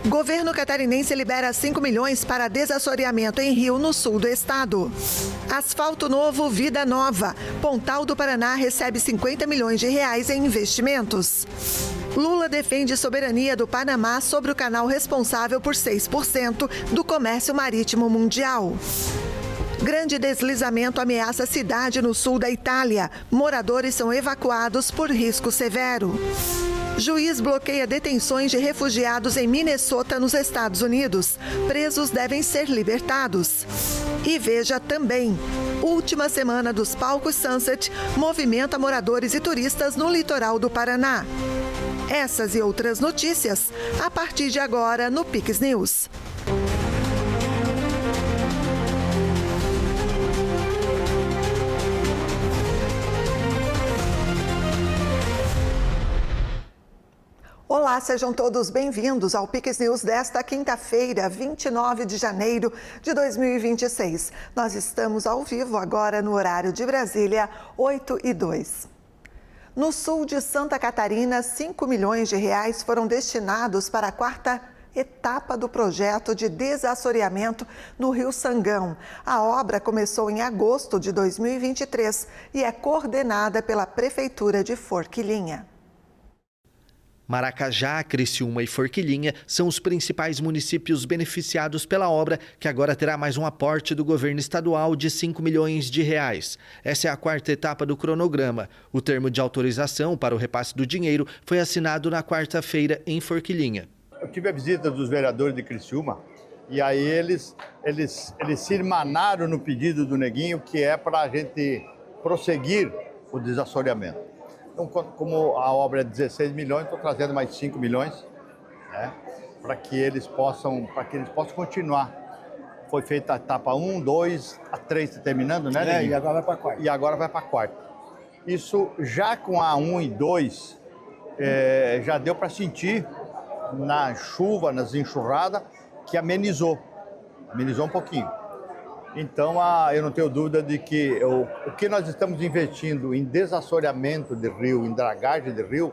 Governo catarinense libera 5 milhões para desassoreamento em Rio, no sul do estado. Asfalto novo, vida nova. Pontal do Paraná recebe 50 milhões de reais em investimentos. Lula defende soberania do Panamá sobre o canal responsável por 6% do comércio marítimo mundial. Grande deslizamento ameaça a cidade no sul da Itália. Moradores são evacuados por risco severo. Juiz bloqueia detenções de refugiados em Minnesota, nos Estados Unidos. Presos devem ser libertados. E veja também, última semana dos palcos Sunset movimenta moradores e turistas no litoral do Paraná. Essas e outras notícias a partir de agora no Pix News. Olá, sejam todos bem-vindos ao Pix News desta quinta-feira, 29 de janeiro de 2026. Nós estamos ao vivo agora no horário de Brasília, 8h02. No sul de Santa Catarina, 5 milhões de reais foram destinados para a quarta etapa do projeto de desassoreamento no Rio Sangão. A obra começou em agosto de 2023 e é coordenada pela Prefeitura de Forquilinha. Maracajá, Criciúma e Forquilinha são os principais municípios beneficiados pela obra, que agora terá mais um aporte do governo estadual de 5 milhões de reais. Essa é a quarta etapa do cronograma. O termo de autorização para o repasse do dinheiro foi assinado na quarta-feira em Forquilinha. Eu tive a visita dos vereadores de Criciúma e aí eles se irmanaram no pedido do Neguinho, que é para a gente prosseguir o desassoreamento. Então, como a obra é 16 milhões, estou trazendo mais 5 milhões, né, para que eles possam continuar. Foi feita a etapa 1, 2, a 3 está terminando, né? E agora vai para a quarta. E agora vai para a quarta. Isso já com a 1 e 2, já deu para sentir na chuva, nas enxurradas, que amenizou um pouquinho. Então, eu não tenho dúvida de que o que nós estamos investindo em desassoreamento de rio, em dragagem de rio,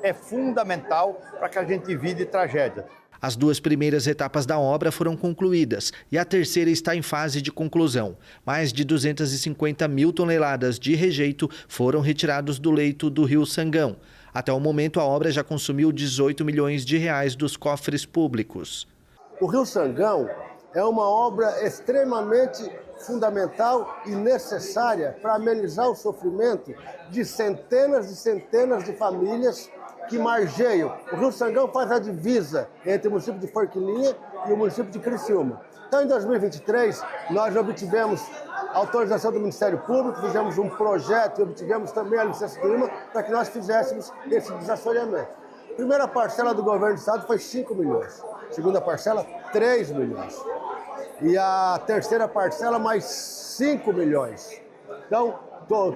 é fundamental para que a gente evite tragédia. As duas primeiras etapas da obra foram concluídas e a terceira está em fase de conclusão. Mais de 250 mil toneladas de rejeito foram retirados do leito do Rio Sangão. Até o momento, a obra já consumiu 18 milhões de reais dos cofres públicos. O Rio Sangão é uma obra extremamente fundamental e necessária para amenizar o sofrimento de centenas e centenas de famílias que margeiam. O Rio Sangão faz a divisa entre o município de Forquilinha e o município de Criciúma. Então, em 2023, nós obtivemos autorização do Ministério Público, fizemos um projeto e obtivemos também a licença do IMA para que nós fizéssemos esse desassoreamento. A primeira parcela do governo do estado foi 5 milhões. Segunda parcela, 3 milhões. E a terceira parcela, mais 5 milhões. Então,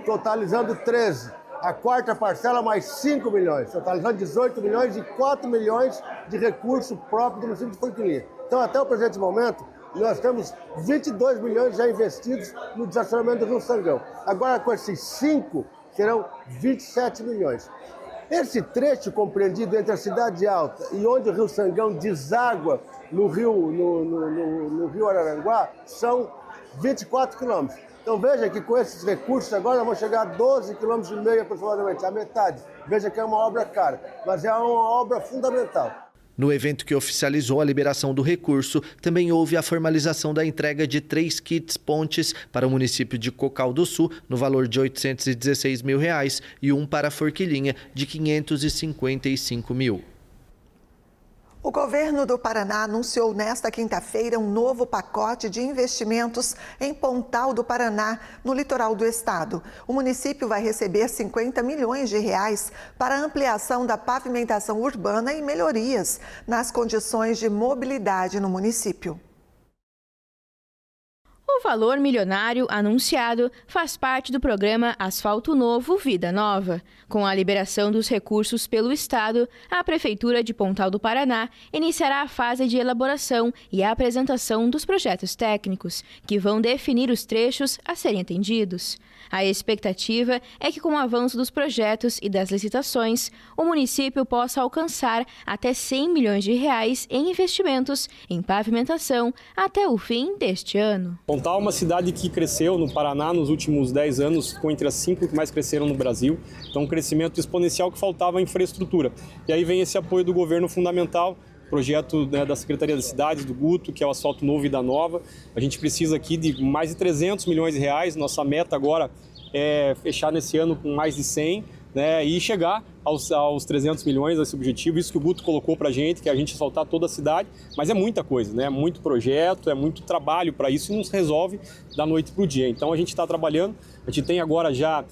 totalizando 13. A quarta parcela, mais 5 milhões. Totalizando 18 milhões e 4 milhões de recurso próprio do município de Forquilinha. Então, até o presente momento, nós temos 22 milhões já investidos no desassoreamento do Rio Sangão. Agora, com esses 5, serão 27 milhões. Esse trecho compreendido entre a Cidade Alta e onde o Rio Sangão deságua no rio Araranguá são 24 quilômetros. Então veja que com esses recursos agora vamos chegar a 12,5 km aproximadamente, a metade. Veja que é uma obra cara, mas é uma obra fundamental. No evento que oficializou a liberação do recurso, também houve a formalização da entrega de 3 kits pontes para o município de Cocal do Sul, no valor de R$ 816 mil, e um para Forquilinha, de R$ 555 mil. O governo do Paraná anunciou nesta quinta-feira um novo pacote de investimentos em Pontal do Paraná, no litoral do estado. O município vai receber 50 milhões de reais para a ampliação da pavimentação urbana e melhorias nas condições de mobilidade no município. O O valor milionário anunciado faz parte do programa Asfalto Novo, Vida Nova. Com a liberação dos recursos pelo Estado, a Prefeitura de Pontal do Paraná iniciará a fase de elaboração e apresentação dos projetos técnicos, que vão definir os trechos a serem atendidos. A expectativa é que, com o avanço dos projetos e das licitações, o município possa alcançar até 100 milhões de reais em investimentos em pavimentação até o fim deste ano. Pontal é uma cidade que cresceu no Paraná nos últimos 10 anos, ficou entre as 5 que mais cresceram no Brasil. Então, um crescimento exponencial que faltava infraestrutura. E aí vem esse apoio do governo fundamental, projeto da Secretaria das Cidades, do Guto, que é o Asfalto Novo, Vida Nova. A gente precisa aqui de mais de 300 milhões de reais. Nossa meta agora é fechar nesse ano com mais de 100, e chegar aos 300 milhões, esse objetivo, isso que o Guto colocou para a gente, que é a gente asfaltar toda a cidade, mas é muita coisa, é muito projeto, é muito trabalho para isso e não se resolve da noite para o dia. Então a gente está trabalhando, a gente tem agora já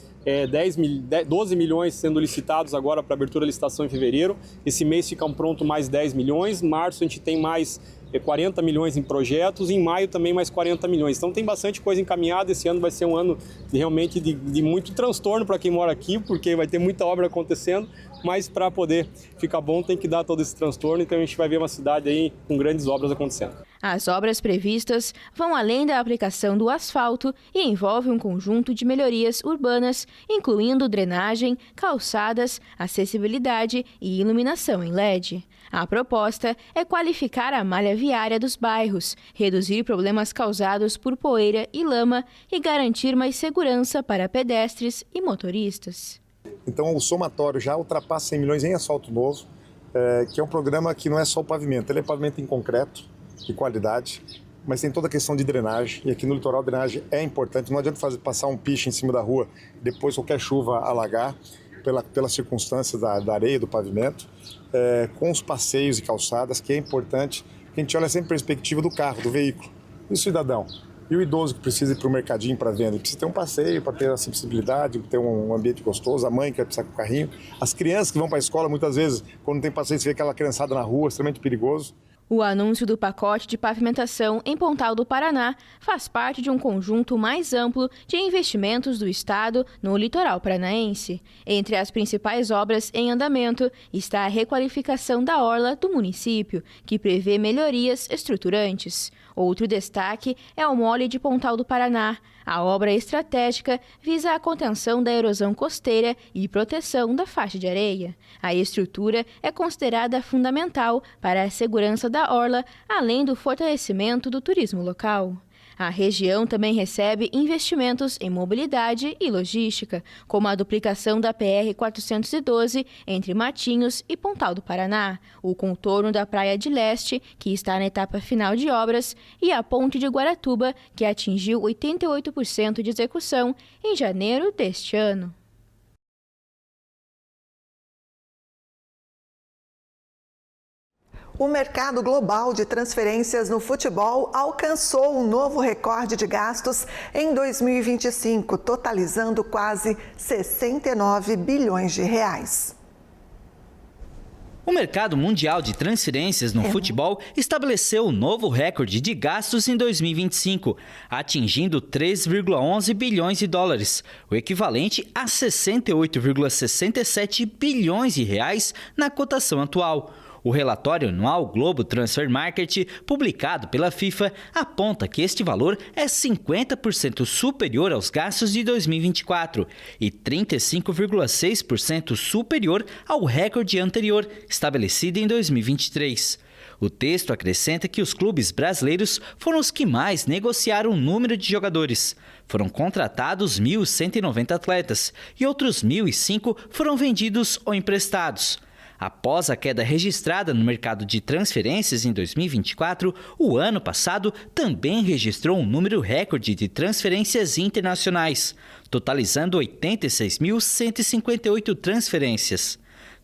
12 milhões sendo licitados agora para abertura da licitação em fevereiro, esse mês ficam pronto mais 10 milhões, março a gente tem mais 40 milhões em projetos, em maio também mais 40 milhões. Então tem bastante coisa encaminhada, esse ano vai ser um ano realmente de muito transtorno para quem mora aqui, porque vai ter muita obra acontecendo, mas para poder ficar bom tem que dar todo esse transtorno, então a gente vai ver uma cidade aí com grandes obras acontecendo. As obras previstas vão além da aplicação do asfalto e envolvem um conjunto de melhorias urbanas, incluindo drenagem, calçadas, acessibilidade e iluminação em LED. A proposta é qualificar a malha viária dos bairros, reduzir problemas causados por poeira e lama e garantir mais segurança para pedestres e motoristas. Então o somatório já ultrapassa 100 milhões em asfalto novo, que é um programa que não é só o pavimento, ele é pavimento em concreto, de qualidade, mas tem toda a questão de drenagem, e aqui no litoral a drenagem é importante, não adianta passar um piche em cima da rua e depois qualquer chuva alagar, pela circunstância da areia, do pavimento, com os passeios e calçadas, que é importante, que a gente olha sempre a perspectiva do carro, do veículo, e o cidadão. E o idoso que precisa ir para o mercadinho para venda, ele precisa ter um passeio para ter acessibilidade, ter um ambiente gostoso, a mãe que vai precisar com o carrinho, as crianças que vão para a escola, muitas vezes, quando tem passeio, você vê aquela criançada na rua, extremamente perigoso. O anúncio do pacote de pavimentação em Pontal do Paraná faz parte de um conjunto mais amplo de investimentos do Estado no litoral paranaense. Entre as principais obras em andamento está a requalificação da orla do município, que prevê melhorias estruturantes. Outro destaque é o Mole de Pontal do Paraná. A obra estratégica visa a contenção da erosão costeira e proteção da faixa de areia. A estrutura é considerada fundamental para a segurança da orla, além do fortalecimento do turismo local. A região também recebe investimentos em mobilidade e logística, como a duplicação da PR-412 entre Matinhos e Pontal do Paraná, o contorno da Praia de Leste, que está na etapa final de obras, e a Ponte de Guaratuba, que atingiu 88% de execução em janeiro deste ano. O mercado global de transferências no futebol alcançou um novo recorde de gastos em 2025, totalizando quase 69 bilhões de reais. O mercado mundial de transferências no futebol estabeleceu um novo recorde de gastos em 2025, atingindo 3,11 bilhões de dólares, o equivalente a 68,67 bilhões de reais na cotação atual. O relatório anual Global Transfer Market, publicado pela FIFA, aponta que este valor é 50% superior aos gastos de 2024 e 35,6% superior ao recorde anterior, estabelecido em 2023. O texto acrescenta que os clubes brasileiros foram os que mais negociaram o número de jogadores. Foram contratados 1.190 atletas e outros 1.005 foram vendidos ou emprestados. Após a queda registrada no mercado de transferências em 2024, o ano passado também registrou um número recorde de transferências internacionais, totalizando 86.158 transferências.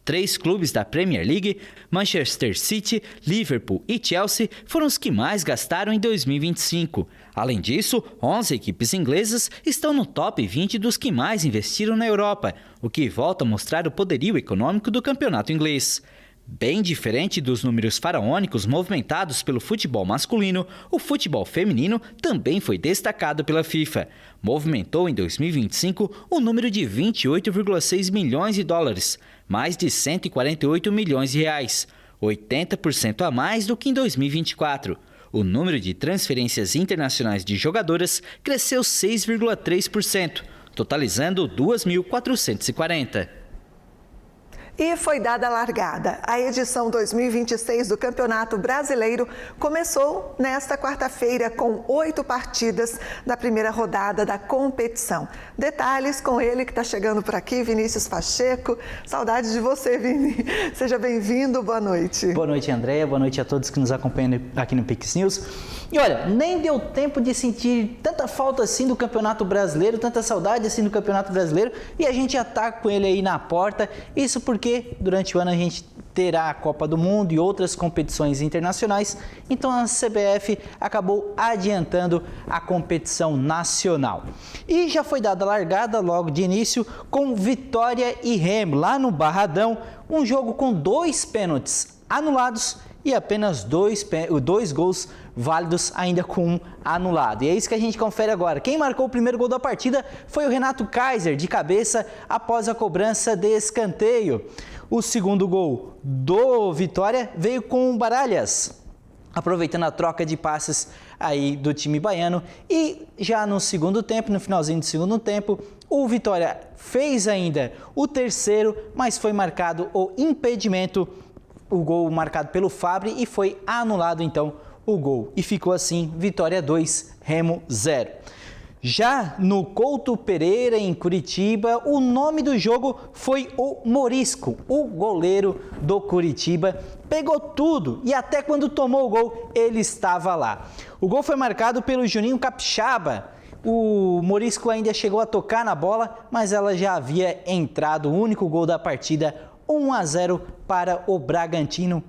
3 clubes da Premier League, Manchester City, Liverpool e Chelsea, foram os que mais gastaram em 2025. Além disso, 11 equipes inglesas estão no top 20 dos que mais investiram na Europa, o que volta a mostrar o poderio econômico do campeonato inglês. Bem diferente dos números faraônicos movimentados pelo futebol masculino, o futebol feminino também foi destacado pela FIFA. Movimentou em 2025 o número de 28,6 milhões de dólares, mais de 148 milhões de reais, 80% a mais do que em 2024. O número de transferências internacionais de jogadoras cresceu 6,3%, totalizando 2.440. E foi dada a largada. A edição 2026 do Campeonato Brasileiro começou nesta quarta-feira com 8 partidas da primeira rodada da competição. Detalhes com ele que está chegando por aqui, Vinícius Pacheco. Saudade de você, Vini. Seja bem-vindo, boa noite. Boa noite, Andréia. Boa noite a todos que nos acompanham aqui no Pix News. E olha, nem deu tempo de sentir tanta falta assim do Campeonato Brasileiro, tanta saudade assim do Campeonato Brasileiro, e a gente já está com ele aí na porta. Isso porque durante o ano a gente terá a Copa do Mundo e outras competições internacionais, então a CBF acabou adiantando a competição nacional. E já foi dada a largada logo de início com Vitória e Remo, lá no Barradão, um jogo com 2 pênaltis anulados e apenas 2 gols válidos, ainda com 1 anulado. E é isso que a gente confere agora. Quem marcou o primeiro gol da partida foi o Renato Kaiser, de cabeça, após a cobrança de escanteio. O segundo gol do Vitória veio com o Baralhas, aproveitando a troca de passes aí do time baiano. E já no segundo tempo, no finalzinho do segundo tempo, o Vitória fez ainda o terceiro, mas foi marcado o impedimento, o gol marcado pelo Fabre, e foi anulado então o gol. E ficou assim, Vitória 2, Remo 0. Já no Couto Pereira, em Curitiba, o nome do jogo foi o Morisco, o goleiro do Curitiba. Pegou tudo e até quando tomou o gol, ele estava lá. O gol foi marcado pelo Juninho Capixaba. O Morisco ainda chegou a tocar na bola, mas ela já havia entrado. O único gol da partida, 1-0 para o Bragantino.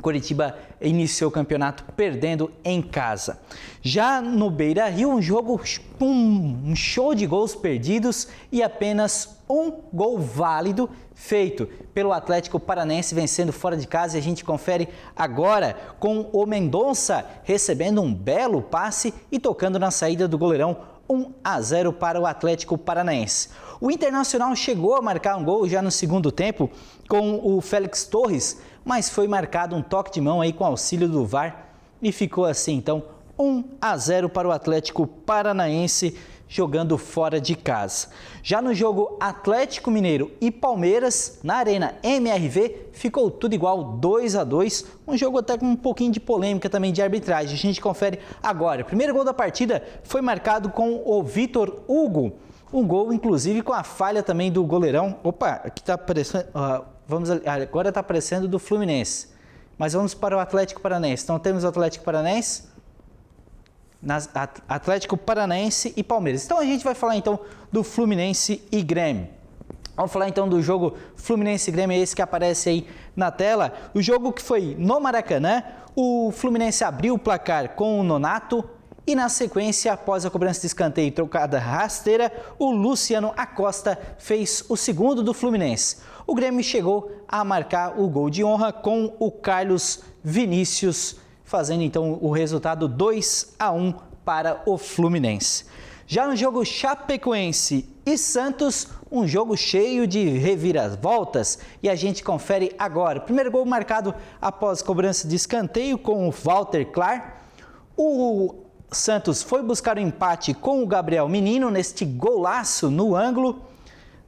Curitiba iniciou o campeonato perdendo em casa. Já no Beira-Rio, um jogo com um show de gols perdidos e apenas um gol válido feito pelo Atlético Paranaense, vencendo fora de casa. E a gente confere agora com o Mendonça recebendo um belo passe e tocando na saída do goleirão. 1-0 para o Atlético Paranaense. O Internacional chegou a marcar um gol já no segundo tempo com o Félix Torres, mas foi marcado um toque de mão aí com auxílio do VAR e ficou assim então 1-0 para o Atlético Paranaense jogando fora de casa. Já no jogo Atlético Mineiro e Palmeiras, na Arena MRV, ficou tudo igual, 2-2, um jogo até com um pouquinho de polêmica também de arbitragem. A gente confere agora. O primeiro gol da partida foi marcado com o Vitor Hugo, um gol inclusive com a falha também do goleirão. Opa, aqui está aparecendo, agora está aparecendo do Fluminense, mas vamos para o Atlético Paranaense. Então temos o Atlético Paranaense, Atlético Paranaense e Palmeiras. Então a gente vai falar então do Fluminense e Grêmio. Vamos falar então do jogo Fluminense e Grêmio, esse que aparece aí na tela. O jogo que foi no Maracanã, o Fluminense abriu o placar com o Nonato e na sequência, após a cobrança de escanteio e trocada rasteira, o Luciano Acosta fez o segundo do Fluminense. O Grêmio chegou a marcar o gol de honra com o Carlos Vinícius, fazendo então o resultado 2-1 para o Fluminense. Já no jogo Chapecoense e Santos, um jogo cheio de reviravoltas, e a gente confere agora. Primeiro gol marcado após cobrança de escanteio com o Walter Clar. O Santos foi buscar o empate com o Gabriel Menino neste golaço no ângulo.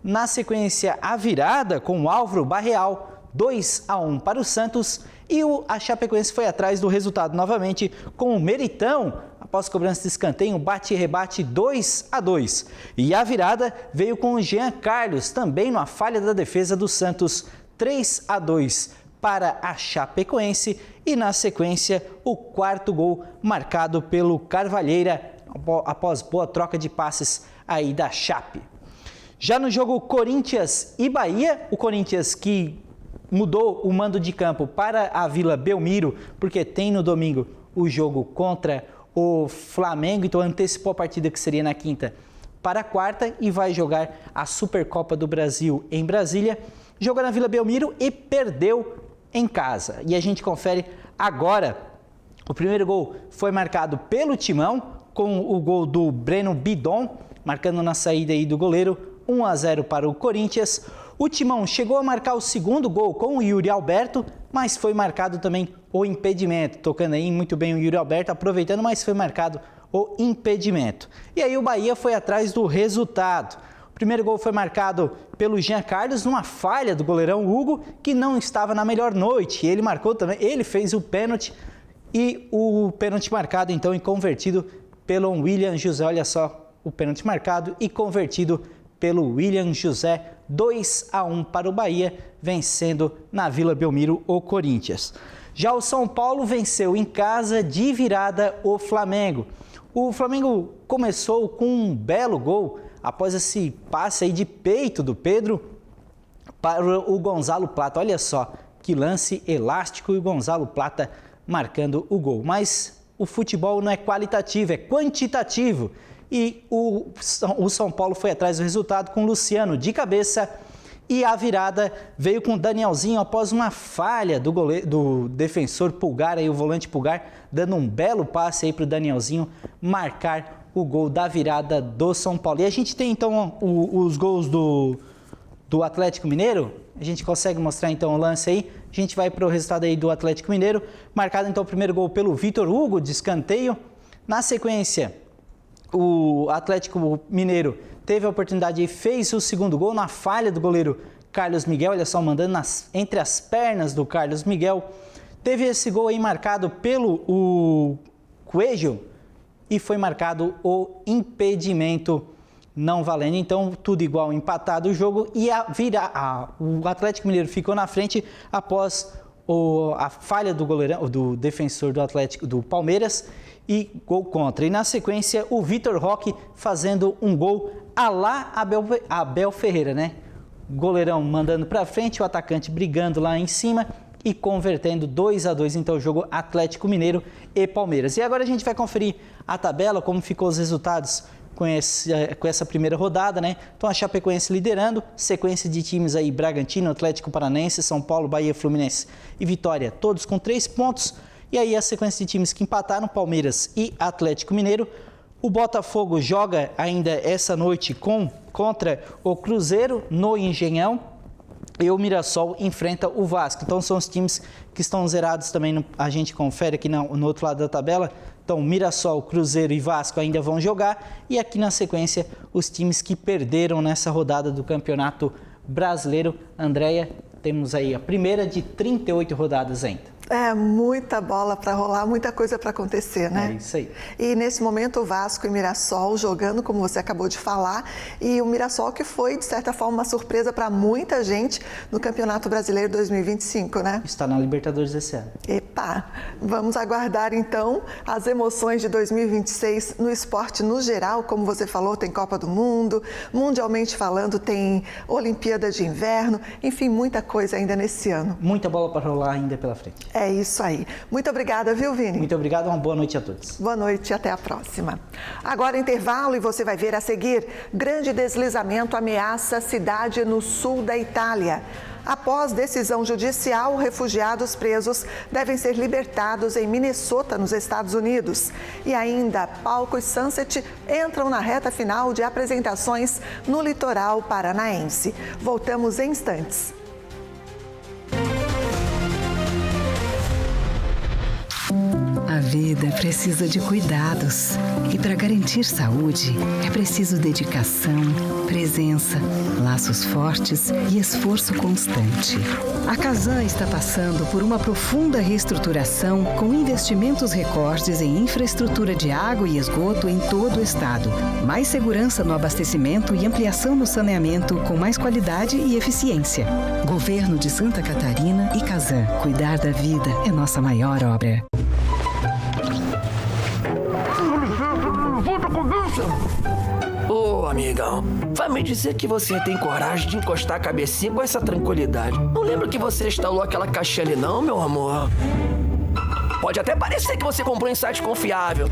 Na sequência, a virada com o Álvaro Barreal, 2-1 para o Santos, e a Chapecoense foi atrás do resultado novamente com o Meritão, após cobrança de escanteio, bate e rebate 2-2. E a virada veio com o Jean Carlos, também numa falha da defesa do Santos, 3-2 para a Chapecoense, e na sequência o quarto gol marcado pelo Carvalheira, após boa troca de passes aí da Chape. Já no jogo Corinthians e Bahia, o Corinthians que mudou o mando de campo para a Vila Belmiro, porque tem no domingo o jogo contra o Flamengo, então antecipou a partida que seria na quinta para a quarta e vai jogar a Supercopa do Brasil em Brasília. Jogou na Vila Belmiro e perdeu em casa. E a gente confere agora. O primeiro gol foi marcado pelo Timão, com o gol do Breno Bidon, marcando na saída aí do goleiro, 1-0 para o Corinthians. O Timão chegou a marcar o segundo gol com o Yuri Alberto, mas foi marcado também o impedimento. Tocando aí muito bem o Yuri Alberto, aproveitando, mas foi marcado o impedimento. E aí o Bahia foi atrás do resultado. O primeiro gol foi marcado pelo Jean Carlos numa falha do goleirão Hugo, que não estava na melhor noite. Ele marcou também, ele fez o pênalti e o pênalti marcado então e convertido pelo William José. Olha só, o pênalti marcado e convertido pelo William José, 2-1 para o Bahia, vencendo na Vila Belmiro o Corinthians. Já o São Paulo venceu em casa de virada o Flamengo. O Flamengo começou com um belo gol após esse passe aí de peito do Pedro para o Gonzalo Plata. Olha só que lance elástico e o Gonzalo Plata marcando o gol. Mas o futebol não é qualitativo, é quantitativo. E o São Paulo foi atrás do resultado com o Luciano de cabeça e a virada veio com o Danielzinho após uma falha do defensor Pulgar, aí o volante Pulgar, dando um belo passe aí para o Danielzinho marcar o gol da virada do São Paulo. E a gente tem então os gols do Atlético Mineiro. A gente consegue mostrar então o lance aí. A gente vai para o resultado aí do Atlético Mineiro. Marcado então o primeiro gol pelo Vitor Hugo, de escanteio. Na sequência, o Atlético Mineiro teve a oportunidade e fez o segundo gol na falha do goleiro Carlos Miguel. Olha só, mandando entre as pernas do Carlos Miguel. Teve esse gol aí marcado pelo Coelho e foi marcado o impedimento não valendo. Então, tudo igual, empatado o jogo e o Atlético Mineiro ficou na frente após a falha do goleirão, do defensor do Palmeiras e gol contra. E na sequência, o Vitor Roque fazendo um gol à la Abel Ferreira, né? Goleirão mandando para frente, o atacante brigando lá em cima e convertendo 2-2, então o jogo Atlético Mineiro e Palmeiras. E agora a gente vai conferir a tabela, como ficou os resultados com essa primeira rodada, né? Então a Chapecoense liderando, sequência de times aí, Bragantino, Atlético Paranaense, São Paulo, Bahia, Fluminense e Vitória, todos com 3 pontos. E aí a sequência de times que empataram, Palmeiras e Atlético Mineiro. O Botafogo joga ainda essa noite contra o Cruzeiro no Engenhão e o Mirassol enfrenta o Vasco. Então são os times que estão zerados também, a gente confere aqui no outro lado da tabela. Então Mirassol, Cruzeiro e Vasco ainda vão jogar e aqui na sequência os times que perderam nessa rodada do Campeonato Brasileiro. Andréia, temos aí a primeira de 38 rodadas ainda. É, muita bola para rolar, muita coisa para acontecer, né? É isso aí. E nesse momento o Vasco e Mirassol jogando, como você acabou de falar, e o Mirassol que foi, de certa forma, uma surpresa para muita gente no Campeonato Brasileiro 2025, né? Está na Libertadores esse ano. Epa! Vamos aguardar então as emoções de 2026 no esporte no geral, como você falou, tem Copa do Mundo, mundialmente falando, tem Olimpíada de Inverno, enfim, muita coisa ainda nesse ano. Muita bola para rolar ainda pela frente. É isso aí. Muito obrigada, viu, Vini? Muito obrigado, uma boa noite a todos. Boa noite e até a próxima. Agora intervalo e você vai ver a seguir. Grande deslizamento ameaça cidade no sul da Itália. Após decisão judicial, refugiados presos devem ser libertados em Minnesota, nos Estados Unidos. E ainda, Palco e Sunset entram na reta final de apresentações no litoral paranaense. Voltamos em instantes. A vida precisa de cuidados e para garantir saúde é preciso dedicação, presença, laços fortes e esforço constante. A Casan está passando por uma profunda reestruturação com investimentos recordes em infraestrutura de água e esgoto em todo o estado, mais segurança no abastecimento e ampliação no saneamento com mais qualidade e eficiência. Governo de Santa Catarina e Casan. Cuidar da vida é nossa maior obra. Ô, amigão, vai me dizer que você tem coragem de encostar a cabecinha com essa tranquilidade. Não lembro que você instalou aquela caixinha ali não, meu amor? Pode até parecer que você comprou em site confiável.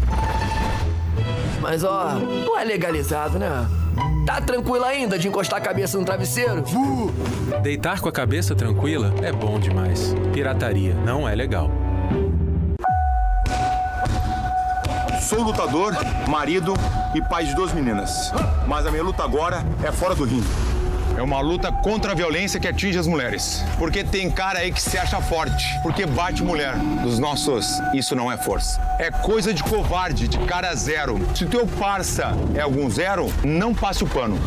Mas, ó, não é legalizado, né? Tá tranquila ainda de encostar a cabeça no travesseiro? Deitar com a cabeça tranquila é bom demais. Pirataria não é legal. Sou lutador, marido e pai de 2 meninas. Mas a minha luta agora é fora do ringue. É uma luta contra a violência que atinge as mulheres. Porque tem cara aí que se acha forte, porque bate mulher. Dos nossos, isso não é força. É coisa de covarde, de cara zero. Se teu parça é algum zero, não passe o pano.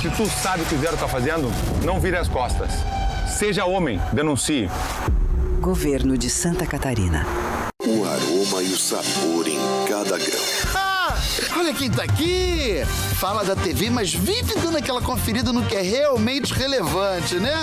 Se tu sabe o que o zero tá fazendo, não vire as costas. Seja homem, denuncie. Governo de Santa Catarina. O aroma e o sabor em cada grão. Olha quem tá aqui! Fala da TV, mas vive dando aquela conferida no que é realmente relevante, né?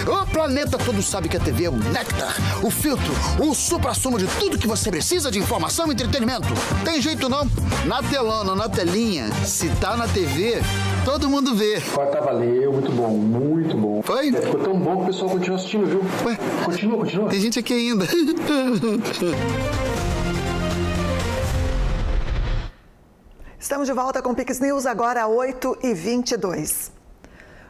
O planeta todo sabe que a TV é o néctar, o filtro, o supra-sumo de tudo que você precisa de informação e entretenimento. Tem jeito não? Na telona, na telinha, se tá na TV, todo mundo vê. Quarta valeu, muito bom, muito bom. Foi? Ficou tão bom que o pessoal continua assistindo, viu? Ué, continua. Tem gente aqui ainda. Estamos de volta com o Pix News, agora 8h22.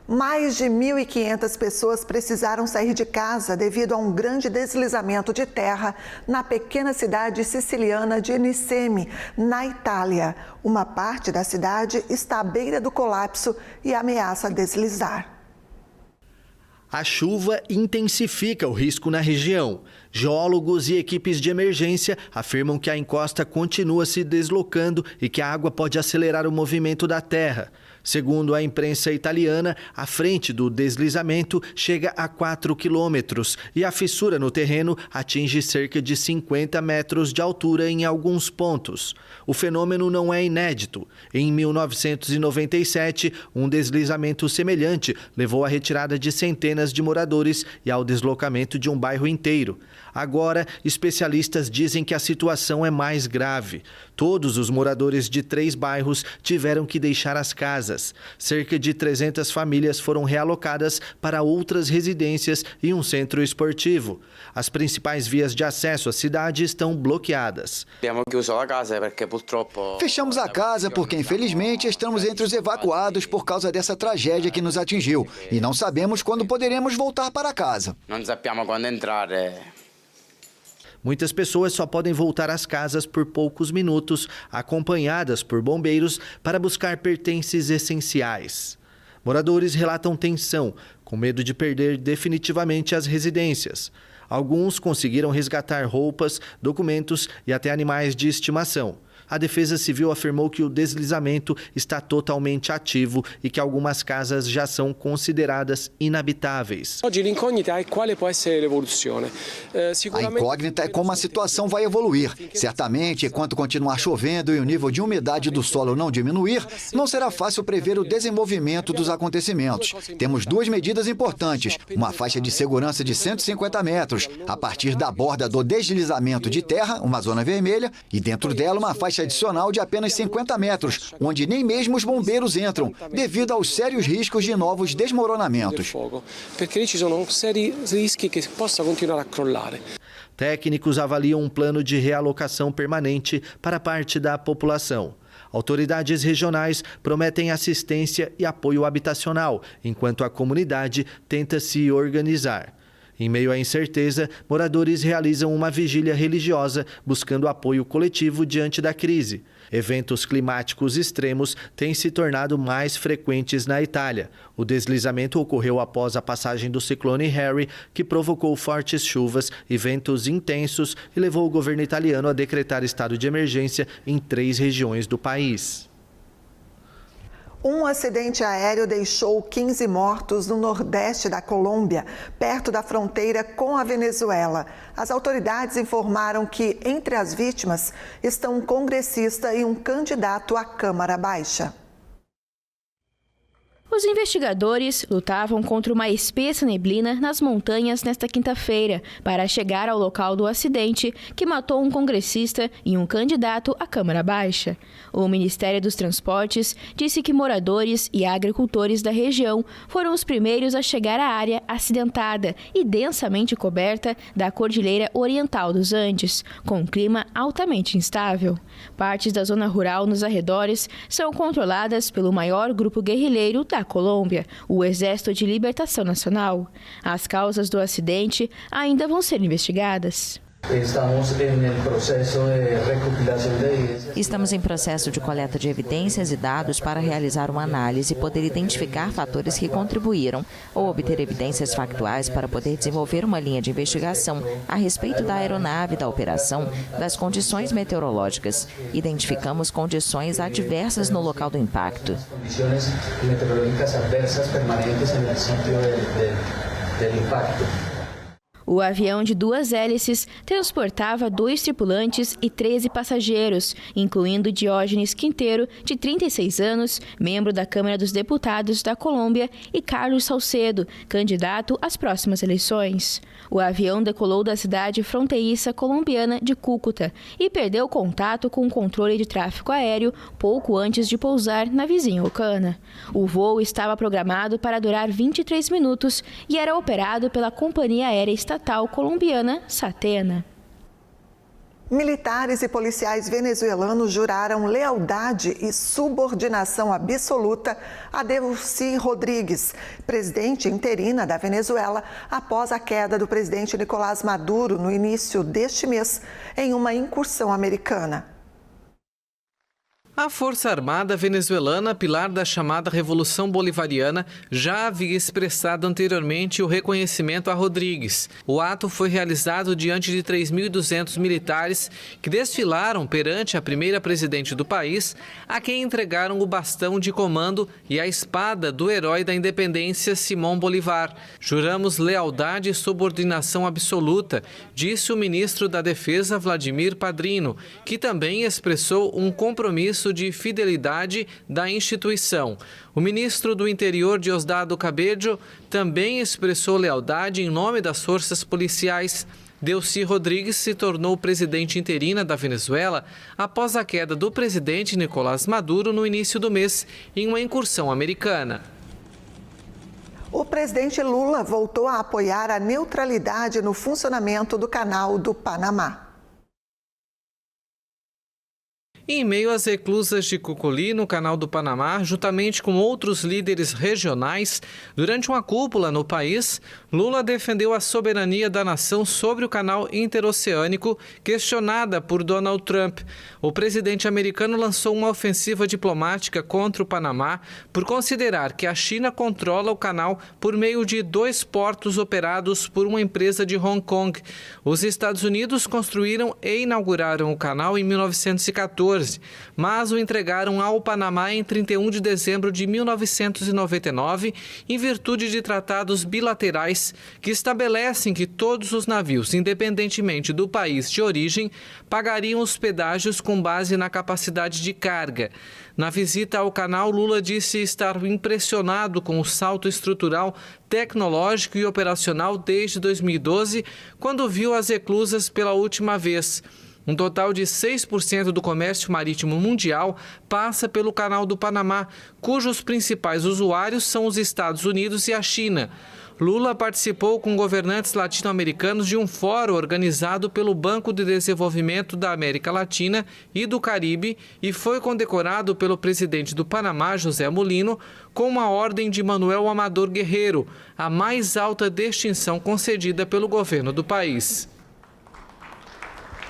Mais de 1.500 pessoas precisaram sair de casa devido a um grande deslizamento de terra na pequena cidade siciliana de Nicemi, na Itália. Uma parte da cidade está à beira do colapso e ameaça deslizar. A chuva intensifica o risco na região. Geólogos e equipes de emergência afirmam que a encosta continua se deslocando e que a água pode acelerar o movimento da terra. Segundo a imprensa italiana, a frente do deslizamento chega a 4 quilômetros e a fissura no terreno atinge cerca de 50 metros de altura em alguns pontos. O fenômeno não é inédito. Em 1997, um deslizamento semelhante levou à retirada de centenas de moradores e ao deslocamento de um bairro inteiro. Agora, especialistas dizem que a situação é mais grave. Todos os moradores de 3 bairros tiveram que deixar as casas. Cerca de 300 famílias foram realocadas para outras residências e um centro esportivo. As principais vias de acesso à cidade estão bloqueadas. Fechamos a casa porque, infelizmente, estamos entre os evacuados por causa dessa tragédia que nos atingiu e não sabemos quando poderemos voltar para casa. Não sabemos quando entrar. Muitas pessoas só podem voltar às casas por poucos minutos, acompanhadas por bombeiros para buscar pertences essenciais. Moradores relatam tensão, com medo de perder definitivamente as residências. Alguns conseguiram resgatar roupas, documentos e até animais de estimação. A Defesa Civil afirmou que o deslizamento está totalmente ativo e que algumas casas já são consideradas inabitáveis. A incógnita é como a situação vai evoluir. Certamente, enquanto continuar chovendo e o nível de umidade do solo não diminuir, não será fácil prever o desenvolvimento dos acontecimentos. Temos 2 medidas importantes: uma faixa de segurança de 150 metros, a partir da borda do deslizamento de terra, uma zona vermelha, e dentro dela uma faixa adicional de apenas 50 metros, onde nem mesmo os bombeiros entram, devido aos sérios riscos de novos desmoronamentos. Técnicos avaliam um plano de realocação permanente para parte da população. Autoridades regionais prometem assistência e apoio habitacional, enquanto a comunidade tenta se organizar. Em meio à incerteza, moradores realizam uma vigília religiosa buscando apoio coletivo diante da crise. Eventos climáticos extremos têm se tornado mais frequentes na Itália. O deslizamento ocorreu após a passagem do ciclone Harry, que provocou fortes chuvas e ventos intensos e levou o governo italiano a decretar estado de emergência em 3 regiões do país. Um acidente aéreo deixou 15 mortos no nordeste da Colômbia, perto da fronteira com a Venezuela. As autoridades informaram que, entre as vítimas, estão um congressista e um candidato à Câmara Baixa. Os investigadores lutavam contra uma espessa neblina nas montanhas nesta quinta-feira para chegar ao local do acidente que matou um congressista e um candidato à Câmara Baixa. O Ministério dos Transportes disse que moradores e agricultores da região foram os primeiros a chegar à área acidentada e densamente coberta da Cordilheira Oriental dos Andes, com um clima altamente instável. Partes da zona rural nos arredores são controladas pelo maior grupo guerrilheiro da Colômbia, o Exército de Libertação Nacional. As causas do acidente ainda vão ser investigadas. Estamos em processo de coleta de evidências e dados para realizar uma análise e poder identificar fatores que contribuíram ou obter evidências factuais para poder desenvolver uma linha de investigação a respeito da aeronave, da operação, das condições meteorológicas. Identificamos condições adversas no local do impacto. O avião de 2 hélices transportava 2 tripulantes e 13 passageiros, incluindo Diógenes Quinteiro, de 36 anos, membro da Câmara dos Deputados da Colômbia, e Carlos Salcedo, candidato às próximas eleições. O avião decolou da cidade fronteiriça colombiana de Cúcuta e perdeu contato com o controle de tráfego aéreo pouco antes de pousar na vizinha Ocana. O voo estava programado para durar 23 minutos e era operado pela Companhia Aérea Estatal colombiana Satena. Militares e policiais venezuelanos juraram lealdade e subordinação absoluta a Delcy Rodrigues, presidente interina da Venezuela, após a queda do presidente Nicolás Maduro no início deste mês, em uma incursão americana. A Força Armada venezuelana, pilar da chamada Revolução Bolivariana, já havia expressado anteriormente o reconhecimento a Rodrigues. O ato foi realizado diante de 3.200 militares que desfilaram perante a primeira presidente do país, a quem entregaram o bastão de comando e a espada do herói da independência Simón Bolívar. Juramos lealdade e subordinação absoluta, disse o ministro da Defesa Vladimir Padrino, que também expressou um compromisso de fidelidade da instituição. O ministro do Interior, Diosdado Cabello, também expressou lealdade em nome das forças policiais. Delcy Rodrigues se tornou presidente interina da Venezuela após a queda do presidente Nicolás Maduro no início do mês, em uma incursão americana. O presidente Lula voltou a apoiar a neutralidade no funcionamento do Canal do Panamá. Em meio às reclusas de Cocoli no Canal do Panamá, juntamente com outros líderes regionais, durante uma cúpula no país, Lula defendeu a soberania da nação sobre o canal interoceânico, questionada por Donald Trump. O presidente americano lançou uma ofensiva diplomática contra o Panamá por considerar que a China controla o canal por meio de 2 portos operados por uma empresa de Hong Kong. Os Estados Unidos construíram e inauguraram o canal em 1914. Mas o entregaram ao Panamá em 31 de dezembro de 1999, em virtude de tratados bilaterais que estabelecem que todos os navios, independentemente do país de origem, pagariam os pedágios com base na capacidade de carga. Na visita ao canal, Lula disse estar impressionado com o salto estrutural, tecnológico e operacional desde 2012, quando viu as reclusas pela última vez. Um total de 6% do comércio marítimo mundial passa pelo Canal do Panamá, cujos principais usuários são os Estados Unidos e a China. Lula participou com governantes latino-americanos de um fórum organizado pelo Banco de Desenvolvimento da América Latina e do Caribe e foi condecorado pelo presidente do Panamá, José Mulino, com uma ordem de Manuel Amador Guerreiro, a mais alta distinção concedida pelo governo do país.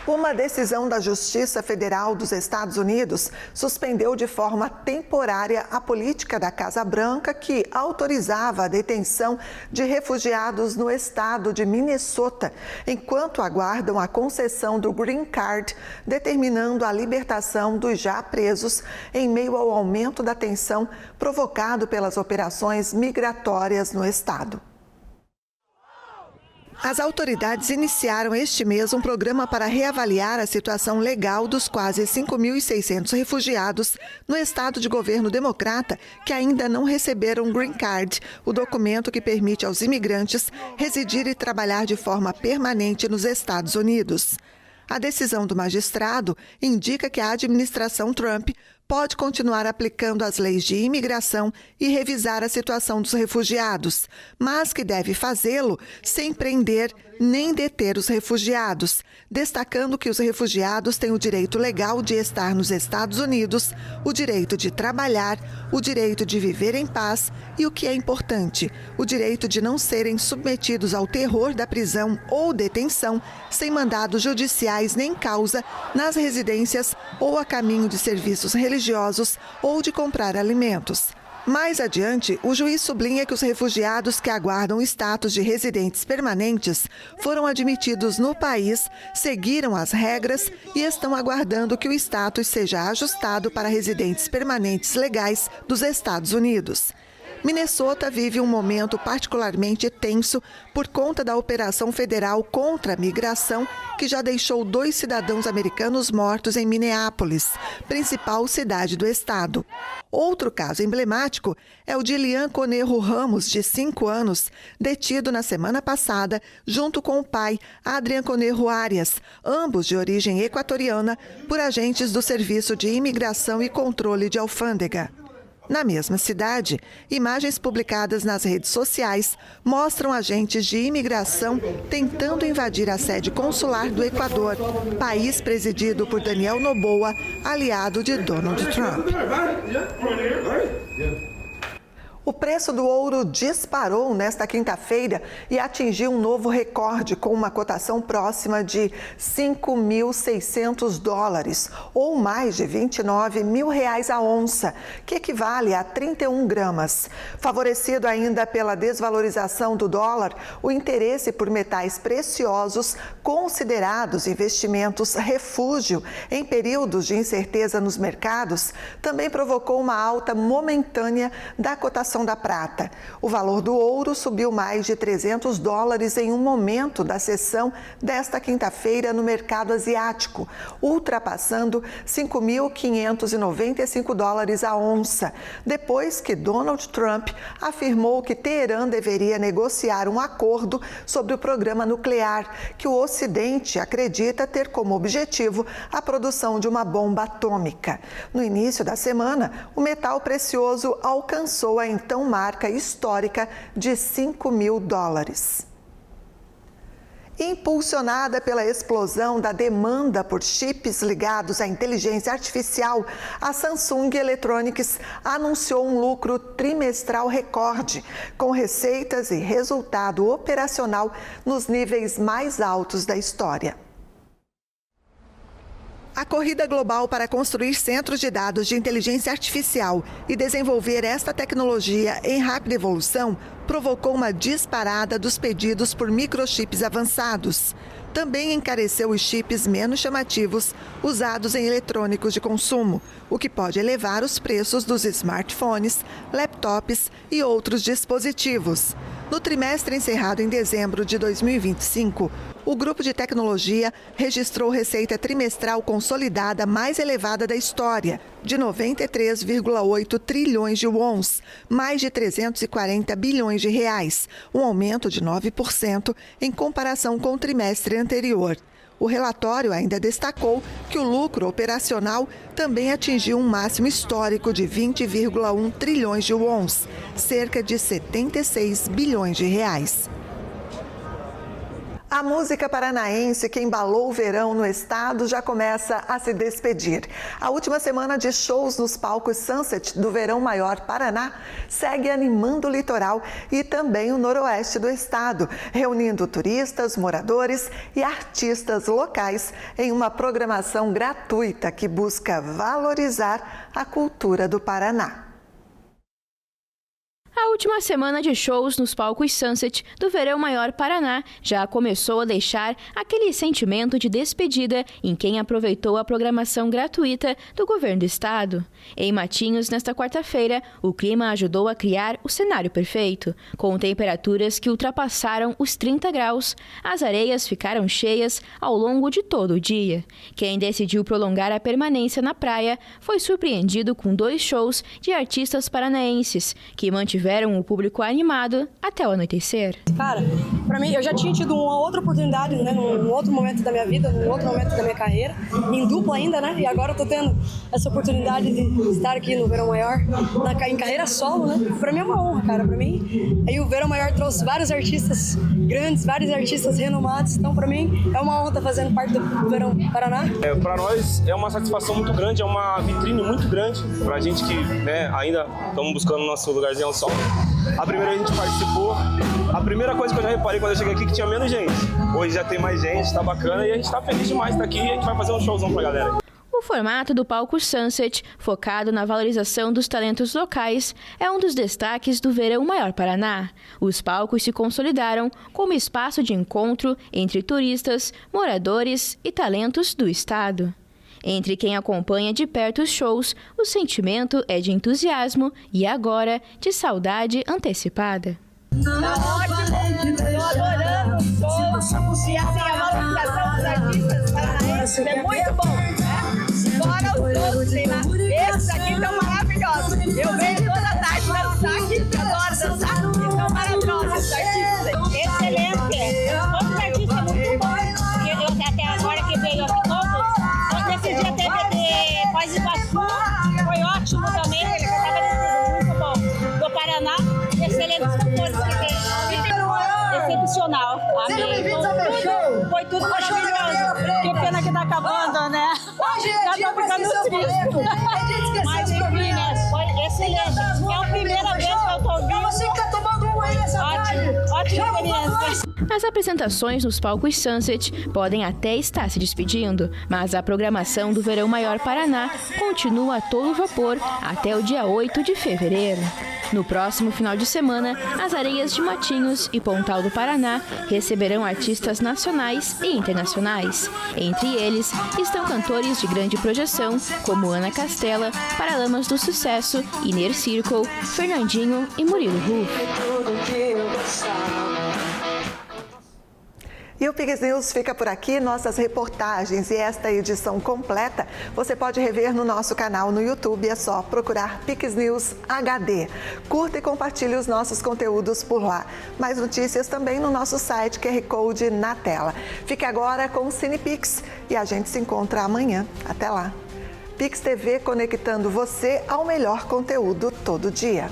Uma decisão da Justiça Federal dos Estados Unidos suspendeu de forma temporária a política da Casa Branca que autorizava a detenção de refugiados no estado de Minnesota, enquanto aguardam a concessão do Green Card, determinando a libertação dos já presos em meio ao aumento da tensão provocado pelas operações migratórias no estado. As autoridades iniciaram este mês um programa para reavaliar a situação legal dos quase 5.600 refugiados no estado de governo democrata que ainda não receberam Green Card, o documento que permite aos imigrantes residir e trabalhar de forma permanente nos Estados Unidos. A decisão do magistrado indica que a administração Trump pode continuar aplicando as leis de imigração e revisar a situação dos refugiados, mas que deve fazê-lo sem prender nem deter os refugiados, destacando que os refugiados têm o direito legal de estar nos Estados Unidos, o direito de trabalhar, o direito de viver em paz e, o que é importante, o direito de não serem submetidos ao terror da prisão ou detenção sem mandados judiciais nem causa nas residências ou a caminho de serviços religiosos ou de comprar alimentos. Mais adiante, o juiz sublinha que os refugiados que aguardam status de residentes permanentes foram admitidos no país, seguiram as regras e estão aguardando que o status seja ajustado para residentes permanentes legais dos Estados Unidos. Minnesota vive um momento particularmente tenso por conta da operação federal contra a migração, que já deixou 2 cidadãos americanos mortos em Minneapolis, principal cidade do estado. Outro caso emblemático é o de Elian Conejo Ramos, de 5 anos, detido na semana passada, junto com o pai, Adrian Conejo Arias, ambos de origem equatoriana, por agentes do Serviço de Imigração e Controle de Alfândega. Na mesma cidade, imagens publicadas nas redes sociais mostram agentes de imigração tentando invadir a sede consular do Equador, país presidido por Daniel Noboa, aliado de Donald Trump. O preço do ouro disparou nesta quinta-feira e atingiu um novo recorde, com uma cotação próxima de $5.600, ou mais de R$29 mil a onça, que equivale a 31 gramas. Favorecido ainda pela desvalorização do dólar, o interesse por metais preciosos, considerados investimentos refúgio em períodos de incerteza nos mercados, também provocou uma alta momentânea da cotação da prata. O valor do ouro subiu mais de $300 em um momento da sessão desta quinta-feira no mercado asiático, ultrapassando $5.595 a onça, depois que Donald Trump afirmou que Teherã deveria negociar um acordo sobre o programa nuclear, que o Ocidente acredita ter como objetivo a produção de uma bomba atômica. No início da semana, o metal precioso alcançou a então marca histórica de $5.000. Impulsionada pela explosão da demanda por chips ligados à inteligência artificial, a Samsung Electronics anunciou um lucro trimestral recorde, com receitas e resultado operacional nos níveis mais altos da história. A corrida global para construir centros de dados de inteligência artificial e desenvolver esta tecnologia em rápida evolução provocou uma disparada dos pedidos por microchips avançados. Também encareceu os chips menos chamativos usados em eletrônicos de consumo, o que pode elevar os preços dos smartphones, laptops e outros dispositivos. No trimestre encerrado em dezembro de 2025, o grupo de tecnologia registrou receita trimestral consolidada mais elevada da história, de 93,8 trilhões de wons, mais de 340 bilhões de reais, um aumento de 9% em comparação com o trimestre anterior. O relatório ainda destacou que o lucro operacional também atingiu um máximo histórico de 20,1 trilhões de wons, cerca de 76 bilhões de reais. A música paranaense que embalou o verão no estado já começa a se despedir. A última semana de shows nos palcos Sunset do Verão Maior Paraná segue animando o litoral e também o noroeste do estado, reunindo turistas, moradores e artistas locais em uma programação gratuita que busca valorizar a cultura do Paraná. A última semana de shows nos palcos Sunset do Verão Maior Paraná já começou a deixar aquele sentimento de despedida em quem aproveitou a programação gratuita do governo do estado. Em Matinhos, nesta quarta-feira, o clima ajudou a criar o cenário perfeito. Com temperaturas que ultrapassaram os 30 graus, as areias ficaram cheias ao longo de todo o dia. Quem decidiu prolongar a permanência na praia foi surpreendido com 2 shows de artistas paranaenses, que mantiveram o público animado até o anoitecer. Cara, pra mim, eu já tinha tido uma outra oportunidade, né, num outro momento da minha vida, num outro momento da minha carreira, em dupla ainda, né, e agora eu tô tendo essa oportunidade de estar aqui no Verão Maior, em carreira solo, né, pra mim é uma honra, cara, pra mim. Aí o Verão Maior trouxe vários artistas grandes, vários artistas renomados, então pra mim é uma honra estar fazendo parte do Verão Paraná. Para nós é uma satisfação muito grande, é uma vitrine muito grande pra gente que, né, ainda estamos buscando o nosso lugarzinho ao sol. A primeira vez a gente participou, a primeira coisa que eu já reparei quando eu cheguei aqui que tinha menos gente. Hoje já tem mais gente, tá bacana e a gente tá feliz demais de estar aqui e a gente vai fazer um showzão pra galera. O formato do palco Sunset, focado na valorização dos talentos locais, é um dos destaques do Verão Maior Paraná. Os palcos se consolidaram como espaço de encontro entre turistas, moradores e talentos do estado. Entre quem acompanha de perto os shows, o sentimento é de entusiasmo e agora de saudade antecipada. Tá ótimo, tô adorando o show e assim, a valorização dos artistas paranaenses é muito bom, né? Fora os outros, tem lá, esses aqui estão maravilhosos. Eu venho toda tarde dançar aqui, adoro dançar, e são maravilhosos os artistas. Excelente, todos os artistas são muito bons, eu até agora que veio aqui todos, esse dia teve de Foz do Iguaçu, foi ótimo também, ele estava muito bom. Do Paraná, excelentes cantores que tem. Excepcional. Foi tudo maravilhoso. Que pena que tá acabando, né? Já tô ficando triste. Mas enfim, né? Foi excelente. É a primeira vez que eu tô ouvindo. Você que tá tomando um aí nessa tarde. Ótima experiência. As apresentações nos palcos Sunset podem até estar se despedindo, mas a programação do Verão Maior Paraná continua a todo vapor até o dia 8 de fevereiro. No próximo final de semana, as areias de Matinhos e Pontal do Paraná receberão artistas nacionais e internacionais. Entre eles estão cantores de grande projeção, como Ana Castela, Paralamas do Sucesso, Inner Circle, Fernandinho e Murilo Huff. E o Pix News fica por aqui. Nossas reportagens e esta edição completa você pode rever no nosso canal no YouTube. É só procurar Pix News HD. Curta e compartilhe os nossos conteúdos por lá. Mais notícias também no nosso site, QR Code na tela. Fique agora com o CinePix e a gente se encontra amanhã. Até lá. Pix TV, conectando você ao melhor conteúdo todo dia.